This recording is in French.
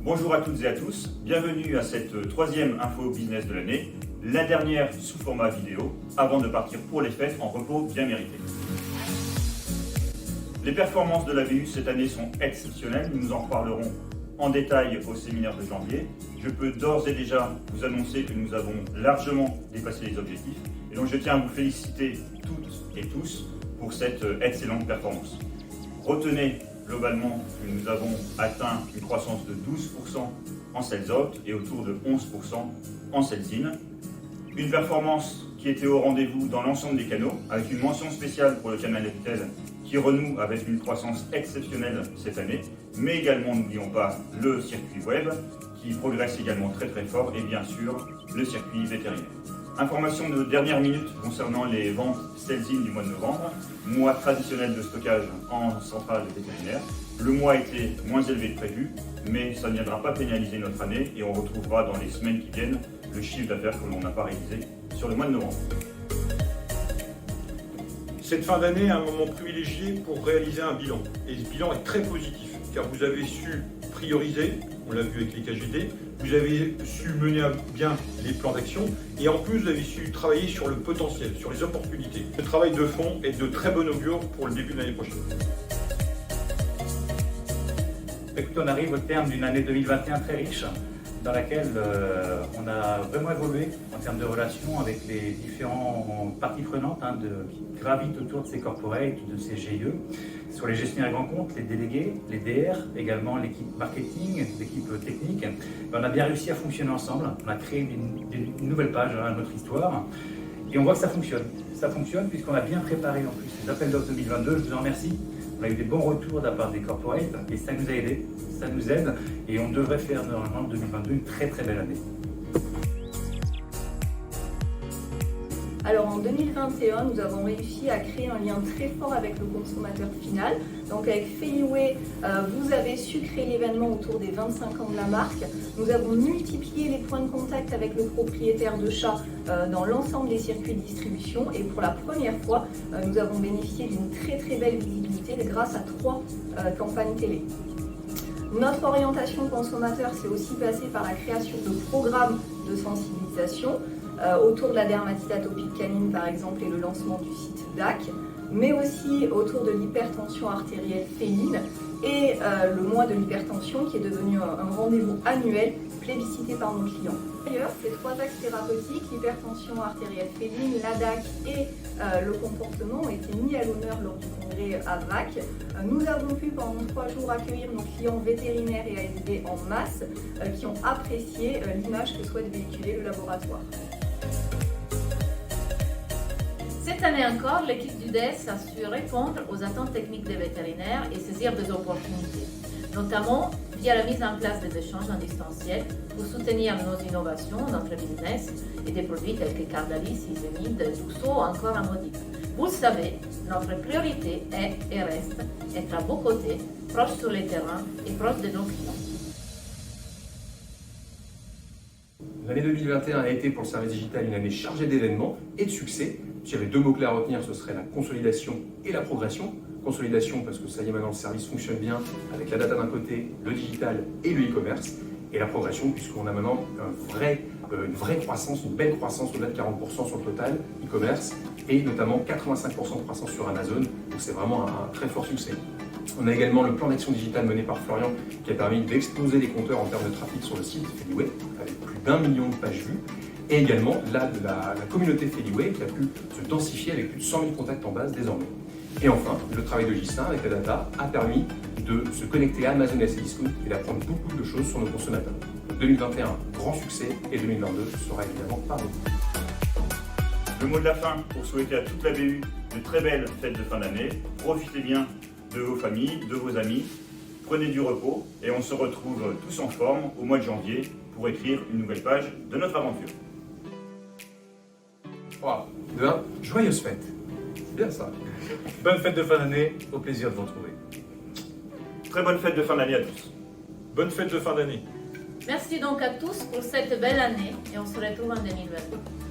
Bonjour à toutes et à tous, bienvenue à cette troisième info business de l'année, la dernière sous format vidéo, avant de partir pour les fêtes en repos bien mérité. Les performances de la BU cette année sont exceptionnelles, nous en reparlerons en détail au séminaire de janvier. Je peux d'ores et déjà vous annoncer que nous avons largement dépassé les objectifs et donc je tiens à vous féliciter toutes et tous pour cette excellente performance. Retenez globalement que nous avons atteint une croissance de 12% en sales out et autour de 11% en sales in. Une performance qui était au rendez-vous dans l'ensemble des canaux, avec une mention spéciale pour le canal retail qui renoue avec une croissance exceptionnelle cette année, mais également, n'oublions pas, le circuit web qui progresse également très fort et bien sûr le circuit vétérinaire. Information de dernière minute concernant les ventes sales-in du mois de novembre, mois traditionnel de stockage en centrale vétérinaire. Le mois était moins élevé que prévu, mais ça ne viendra pas pénaliser notre année et on retrouvera dans les semaines qui viennent le chiffre d'affaires que l'on n'a pas réalisé sur le mois de novembre. Cette fin d'année est un moment privilégié pour réaliser un bilan. Et ce bilan est très positif, car vous avez su prioriser, on l'a vu avec les KGD, vous avez su mener à bien les plans d'action, et en plus vous avez su travailler sur le potentiel, sur les opportunités. Le travail de fond est de très bon augure pour le début de l'année prochaine. Écoutez, on arrive au terme d'une année 2021 très riche, dans laquelle on a vraiment évolué en termes de relations avec les différentes parties prenantes qui gravitent autour de ces corporates, de ces GIE, sur les gestionnaires grands comptes, les délégués, les DR, également l'équipe marketing, l'équipe technique. On a bien réussi à fonctionner ensemble, on a créé une nouvelle page à notre histoire et on voit que ça fonctionne. Ça fonctionne puisqu'on a bien préparé en plus les appels d'offres 2022, je vous en remercie. On a eu des bons retours de la part des corporates et ça nous a aidés, ça nous aide et on devrait faire normalement en 2022 une très belle année. Alors en 2021, nous avons réussi à créer un lien très fort avec le consommateur final. Donc avec Feliway, vous avez su créer l'événement autour des 25 ans de la marque. Nous avons multiplié les points de contact avec le propriétaire de chat dans l'ensemble des circuits de distribution. Et pour la première fois, nous avons bénéficié d'une très belle visibilité grâce à 3 campagnes télé. Notre orientation consommateur s'est aussi passée par la création de programmes de sensibilisation autour de la dermatite atopique canine par exemple et le lancement du site DAC, mais aussi autour de l'hypertension artérielle féline et le mois de l'hypertension qui est devenu un rendez-vous annuel plébiscité par nos clients. D'ailleurs, ces 3 axes thérapeutiques, l'hypertension artérielle féline, la DAC et le comportement ont été mis à l'honneur lors du congrès à VRAC. Nous avons pu pendant 3 jours accueillir nos clients vétérinaires et ASV en masse qui ont apprécié l'image que souhaite véhiculer le laboratoire. Cette année encore, l'équipe du DES a su répondre aux attentes techniques des vétérinaires et saisir des opportunités, notamment via la mise en place des échanges en distanciel pour soutenir nos innovations, notre business et des produits tels que Cardalis, Isemid, Duxo ou encore Amodic. Vous le savez, notre priorité est et reste être à vos côtés, proche sur les terrains et proche de nos clients. L'année 2021 a été pour le service digital une année chargée d'événements et de succès. S'il y avait 2 mots-clés à retenir, ce serait la consolidation et la progression. Consolidation parce que ça y est, maintenant le service fonctionne bien avec la data d'un côté, le digital et le e-commerce. Et la progression puisqu'on a maintenant une vraie croissance, une belle croissance au-delà de 40% sur le total e-commerce et notamment 85% de croissance sur Amazon. Donc c'est vraiment un très fort succès. On a également le plan d'action digital mené par Florian qui a permis d'exploser les compteurs en termes de trafic sur le site Feliway avec plus d'1 million de pages vues. Et également la communauté Feliway qui a pu se densifier avec plus de 100 000 contacts en base désormais. Et enfin, le travail de Gislain avec la data a permis de se connecter à Amazon et Cdiscount et d'apprendre beaucoup de choses sur nos consommateurs. 2021, grand succès et 2022 sera évidemment pareil. Le mot de la fin pour souhaiter à toute la BU de très belles fêtes de fin d'année. Profitez bien de vos familles, de vos amis, prenez du repos et on se retrouve tous en forme au mois de janvier pour écrire une nouvelle page de notre aventure. 3, 2, 1, joyeuse fête. C'est bien ça. Bonne fête de fin d'année, au plaisir de vous retrouver. Très bonne fête de fin d'année à tous. Bonne fête de fin d'année. Merci donc à tous pour cette belle année et on se retrouve en 2022.